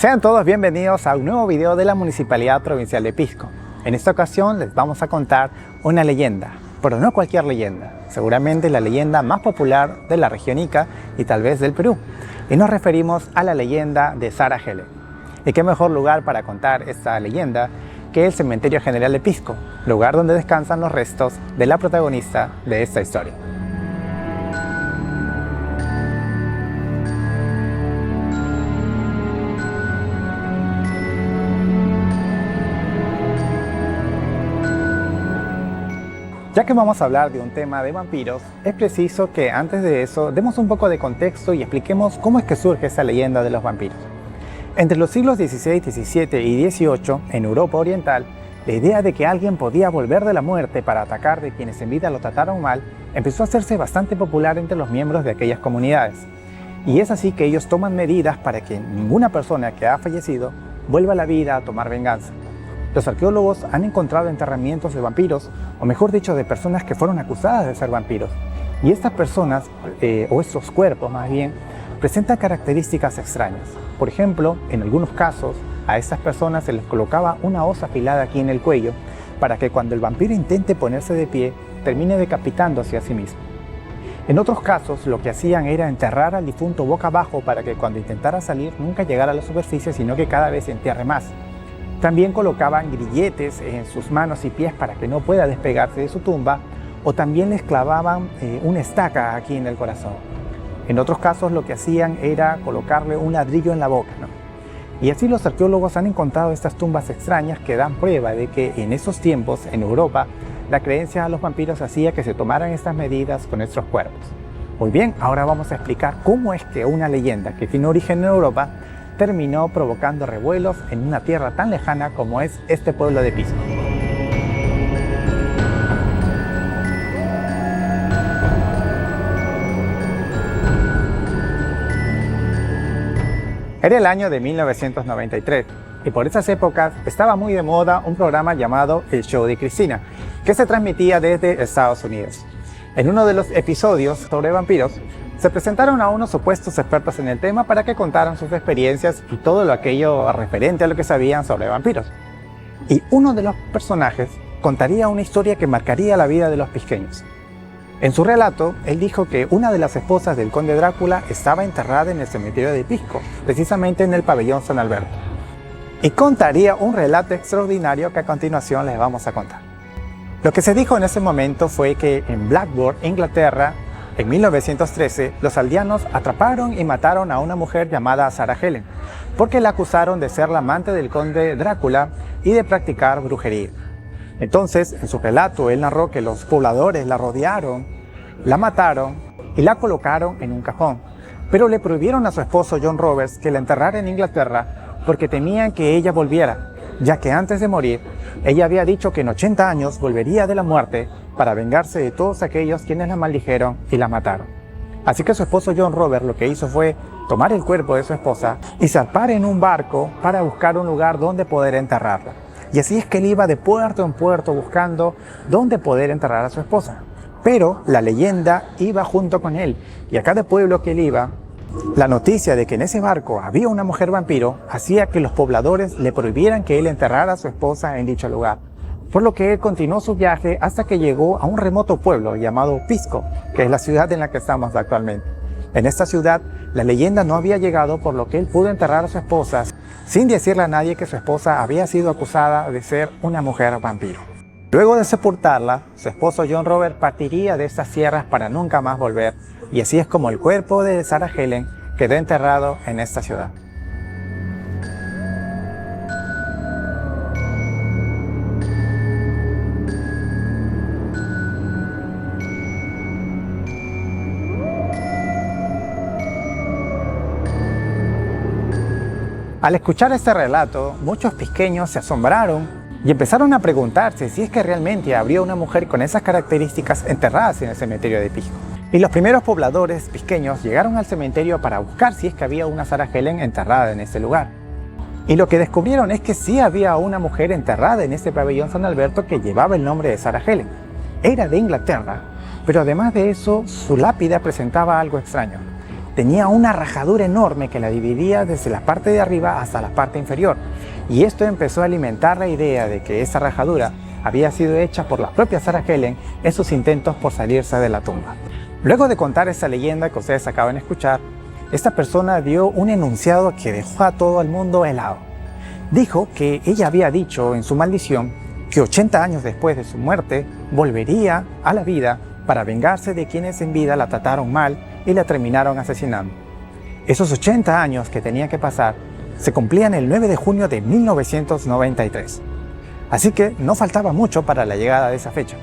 Sean todos bienvenidos a un nuevo video de la Municipalidad Provincial de Pisco. En esta ocasión les vamos a contar una leyenda, pero no cualquier leyenda, seguramente la leyenda más popular de la región Ica y tal vez del Perú. Y nos referimos a la leyenda de Sarah Helen. ¿Y qué mejor lugar para contar esta leyenda que el Cementerio General de Pisco, lugar donde descansan los restos de la protagonista de esta historia? Ya que vamos a hablar de un tema de vampiros, es preciso que antes de eso demos un poco de contexto y expliquemos cómo es que surge esta leyenda de los vampiros. Entre los siglos XVI, XVII y XVIII, en Europa Oriental, la idea de que alguien podía volver de la muerte para atacar de quienes en vida lo trataron mal empezó a hacerse bastante popular entre los miembros de aquellas comunidades. Y es así que ellos toman medidas para que ninguna persona que ha fallecido vuelva a la vida a tomar venganza. Los arqueólogos han encontrado enterramientos de vampiros, o mejor dicho, de personas que fueron acusadas de ser vampiros. Y estas personas, o estos cuerpos más bien, presentan características extrañas. Por ejemplo, en algunos casos, a estas personas se les colocaba una hoz afilada aquí en el cuello, para que cuando el vampiro intente ponerse de pie, termine decapitándose a sí mismo. En otros casos, lo que hacían era enterrar al difunto boca abajo para que cuando intentara salir nunca llegara a la superficie, sino que cada vez se entierre más. También colocaban grilletes en sus manos y pies para que no pueda despegarse de su tumba, o también les clavaban una estaca aquí en el corazón. En otros casos lo que hacían era colocarle un ladrillo en la boca, ¿no? Y así los arqueólogos han encontrado estas tumbas extrañas que dan prueba de que en esos tiempos, en Europa, la creencia a los vampiros hacía que se tomaran estas medidas con nuestros cuerpos. Muy bien, ahora vamos a explicar cómo es que una leyenda que tiene origen en Europa terminó provocando revuelos en una tierra tan lejana como es este pueblo de Pisco. Era el año de 1993 y por esas épocas estaba muy de moda un programa llamado El Show de Cristina, que se transmitía desde Estados Unidos. En uno de los episodios sobre vampiros, se presentaron a unos supuestos expertos en el tema para que contaran sus experiencias y todo lo aquello referente a lo que sabían sobre vampiros. Y uno de los personajes contaría una historia que marcaría la vida de los pisqueños. En su relato, él dijo que una de las esposas del conde Drácula estaba enterrada en el cementerio de Pisco, precisamente en el pabellón San Alberto. Y contaría un relato extraordinario que a continuación les vamos a contar. Lo que se dijo en ese momento fue que en Blackburn, Inglaterra, en 1913, los aldeanos atraparon y mataron a una mujer llamada Sarah Helen, porque la acusaron de ser la amante del conde Drácula y de practicar brujería. Entonces, en su relato, él narró que los pobladores la rodearon, la mataron y la colocaron en un cajón, pero le prohibieron a su esposo John Roberts que la enterrara en Inglaterra porque temían que ella volviera, ya que antes de morir, ella había dicho que en 80 años volvería de la muerte para vengarse de todos aquellos quienes la maldijeron y la mataron. Así que su esposo John Robert lo que hizo fue tomar el cuerpo de su esposa y zarpar en un barco para buscar un lugar donde poder enterrarla. Y así es que él iba de puerto en puerto buscando dónde poder enterrar a su esposa. Pero la leyenda iba junto con él, y a cada pueblo que él iba, la noticia de que en ese barco había una mujer vampiro hacía que los pobladores le prohibieran que él enterrara a su esposa en dicho lugar. Por lo que él continuó su viaje hasta que llegó a un remoto pueblo llamado Pisco, que es la ciudad en la que estamos actualmente. En esta ciudad, la leyenda no había llegado, por lo que él pudo enterrar a su esposa sin decirle a nadie que su esposa había sido acusada de ser una mujer vampiro. Luego de sepultarla, su esposo John Robert partiría de estas tierras para nunca más volver, y así es como el cuerpo de Sarah Helen quedó enterrado en esta ciudad. Al escuchar este relato, muchos pisqueños se asombraron y empezaron a preguntarse si es que realmente habría una mujer con esas características enterradas en el cementerio de Pisco. Y los primeros pobladores pisqueños llegaron al cementerio para buscar si es que había una Sarah Helen enterrada en ese lugar. Y lo que descubrieron es que sí había una mujer enterrada en este pabellón San Alberto que llevaba el nombre de Sarah Helen. Era de Inglaterra, pero además de eso, su lápida presentaba algo extraño. tenía una rajadura enorme que la dividía desde la parte de arriba hasta la parte inferior. Y esto empezó a alimentar la idea de que esa rajadura había sido hecha por la propia Sarah Helen en sus intentos por salirse de la tumba. Luego de contar esa leyenda que ustedes acaban de escuchar, esta persona dio un enunciado que dejó a todo el mundo helado. Dijo que ella había dicho en su maldición que 80 años después de su muerte volvería a la vida para vengarse de quienes en vida la trataron mal y la terminaron asesinando. Esos 80 años que tenía que pasar se cumplían el 9 de junio de 1993. Así que no faltaba mucho para la llegada de esa fecha.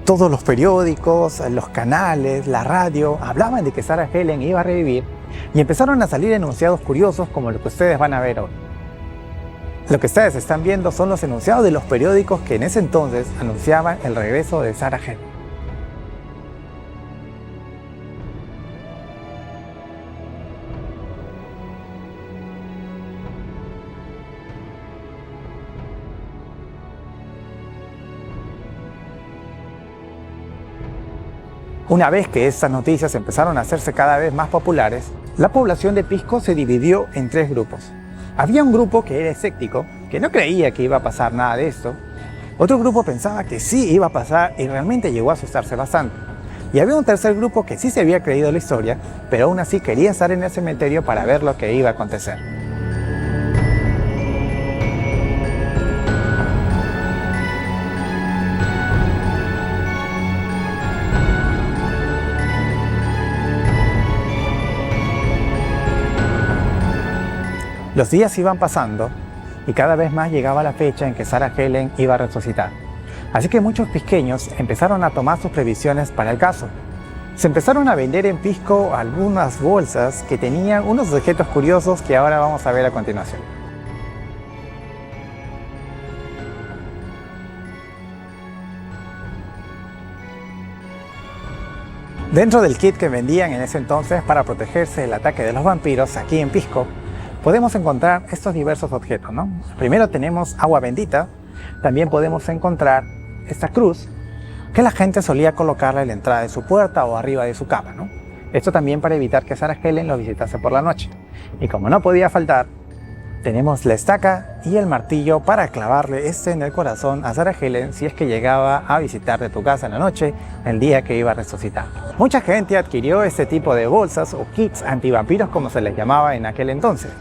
Todos los periódicos, los canales, la radio hablaban de que Sarah Helen iba a revivir y empezaron a salir enunciados curiosos como lo que ustedes van a ver hoy. Lo que ustedes están viendo son los enunciados de los periódicos que en ese entonces anunciaban el regreso de Sarah Helen. Una vez que estas noticias empezaron a hacerse cada vez más populares, la población de Pisco se dividió en 3 grupos. Había un grupo que era escéptico, que no creía que iba a pasar nada de esto. Otro grupo pensaba que sí iba a pasar y realmente llegó a asustarse bastante. Y había un tercer grupo que sí se había creído la historia, pero aún así quería estar en el cementerio para ver lo que iba a acontecer. Los días iban pasando y cada vez más llegaba la fecha en que Sarah Helen iba a resucitar. Así que muchos pisqueños empezaron a tomar sus previsiones para el caso. Se empezaron a vender en Pisco algunas bolsas que tenían unos objetos curiosos que ahora vamos a ver a continuación. Dentro del kit que vendían en ese entonces para protegerse del ataque de los vampiros aquí en Pisco, podemos encontrar estos diversos objetos, ¿no? Primero tenemos agua bendita, también podemos encontrar esta cruz que la gente solía colocarla en la entrada de su puerta o arriba de su cama, ¿no? Esto también para evitar que Sarah Helen lo visitase por la noche. Y como no podía faltar, tenemos la estaca y el martillo para clavarle en el corazón a Sarah Helen si es que llegaba a visitarte tu casa en la noche, el día que iba a resucitar. Mucha gente adquirió este tipo de bolsas o kits antivampiros como se les llamaba en aquel entonces.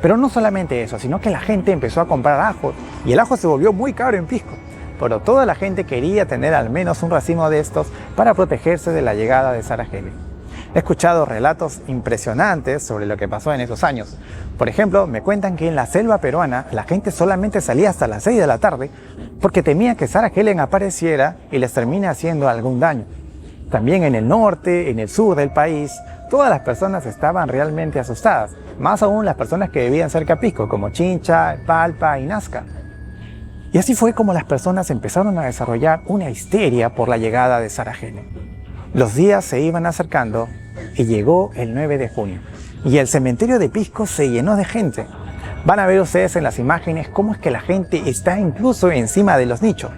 Pero no solamente eso, sino que la gente empezó a comprar ajos y el ajo se volvió muy caro en Pisco. Pero toda la gente quería tener al menos un racimo de estos para protegerse de la llegada de Sarah Helen. He escuchado relatos impresionantes sobre lo que pasó en esos años. Por ejemplo, me cuentan que en la selva peruana la gente solamente salía hasta las 6 de la tarde porque temía que Sarah Helen apareciera y les termine haciendo algún daño. También en el norte, en el sur del país, todas las personas estaban realmente asustadas, más aún las personas que vivían cerca a Pisco, como Chincha, Palpa y Nazca. Y así fue como las personas empezaron a desarrollar una histeria por la llegada de Sarah Helen. Los días se iban acercando y llegó el 9 de junio. Y el cementerio de Pisco se llenó de gente. Van a ver ustedes en las imágenes cómo es que la gente está incluso encima de los nichos.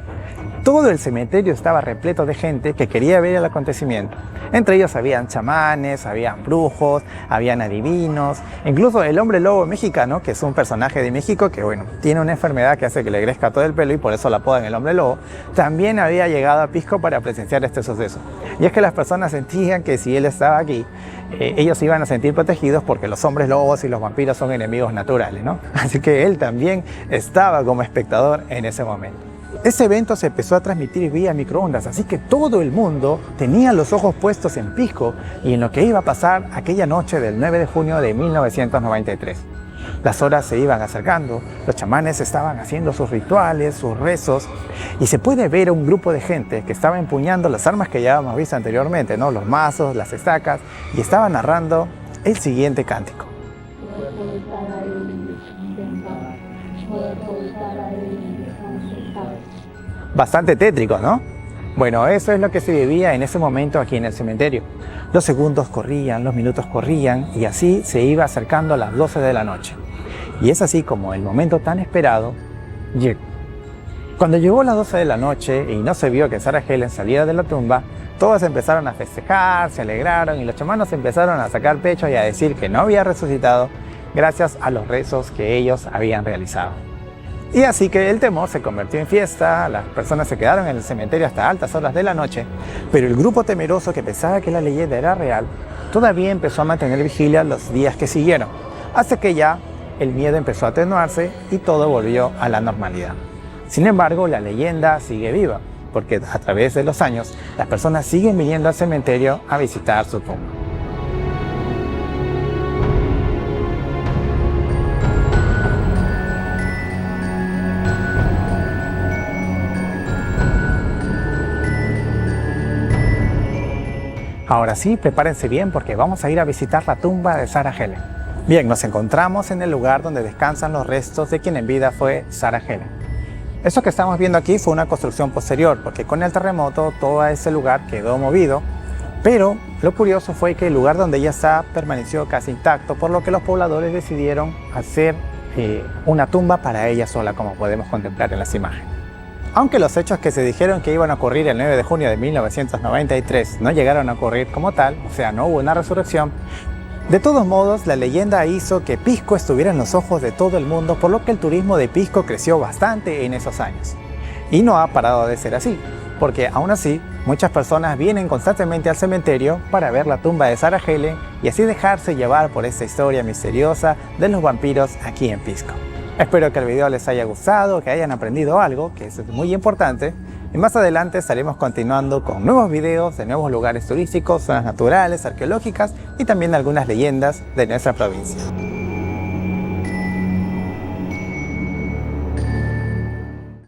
Todo el cementerio estaba repleto de gente que quería ver el acontecimiento. Entre ellos habían chamanes, habían brujos, habían adivinos, incluso el hombre lobo mexicano, que es un personaje de México que, bueno, tiene una enfermedad que hace que le crezca todo el pelo y por eso lo apodan el hombre lobo, también había llegado a Pisco para presenciar este suceso. Y es que las personas sentían que si él estaba aquí, ellos iban a sentir protegidos porque los hombres lobos y los vampiros son enemigos naturales, ¿no? Así que él también estaba como espectador en ese momento. Ese evento se empezó a transmitir vía microondas, así que todo el mundo tenía los ojos puestos en Pisco y en lo que iba a pasar aquella noche del 9 de junio de 1993. Las horas se iban acercando, los chamanes estaban haciendo sus rituales, sus rezos, y se puede ver a un grupo de gente que estaba empuñando las armas que ya habíamos visto anteriormente, ¿no? Los mazos, las estacas, y estaba narrando el siguiente cántico. Bastante tétrico, ¿no? Bueno, eso es lo que se vivía en ese momento aquí en el cementerio. Los segundos corrían, los minutos corrían y así se iba acercando a las 12 de la noche. Y es así como el momento tan esperado llegó. Cuando llegó a las 12 de la noche y no se vio que Sarah Helen saliera de la tumba, Todos empezaron a festejar, se alegraron y los chamanos empezaron a sacar pecho y a decir que no había resucitado gracias a los rezos que ellos habían realizado. Y así que el temor se convirtió en fiesta, las personas se quedaron en el cementerio hasta altas horas de la noche, pero el grupo temeroso que pensaba que la leyenda era real, todavía empezó a mantener vigilia los días que siguieron, hasta que ya el miedo empezó a atenuarse y todo volvió a la normalidad. Sin embargo, la leyenda sigue viva, porque a través de los años, las personas siguen viniendo al cementerio a visitar su tumba. Ahora sí, prepárense bien porque vamos a ir a visitar la tumba de Sarah Helen. Bien, nos encontramos en el lugar donde descansan los restos de quien en vida fue Sarah Helen. Esto que estamos viendo aquí fue una construcción posterior, porque con el terremoto todo ese lugar quedó movido, pero lo curioso fue que el lugar donde ella está permaneció casi intacto, por lo que los pobladores decidieron hacer una tumba para ella sola, como podemos contemplar en las imágenes. Aunque los hechos que se dijeron que iban a ocurrir el 9 de junio de 1993 no llegaron a ocurrir como tal, o sea, no hubo una resurrección, de todos modos, la leyenda hizo que Pisco estuviera en los ojos de todo el mundo, por lo que el turismo de Pisco creció bastante en esos años. Y no ha parado de ser así, porque aún así, muchas personas vienen constantemente al cementerio para ver la tumba de Sarah Helen y así dejarse llevar por esta historia misteriosa de los vampiros aquí en Pisco. Espero que el video les haya gustado, que hayan aprendido algo, que eso es muy importante. Y más adelante estaremos continuando con nuevos videos de nuevos lugares turísticos, zonas naturales, arqueológicas y también algunas leyendas de nuestra provincia.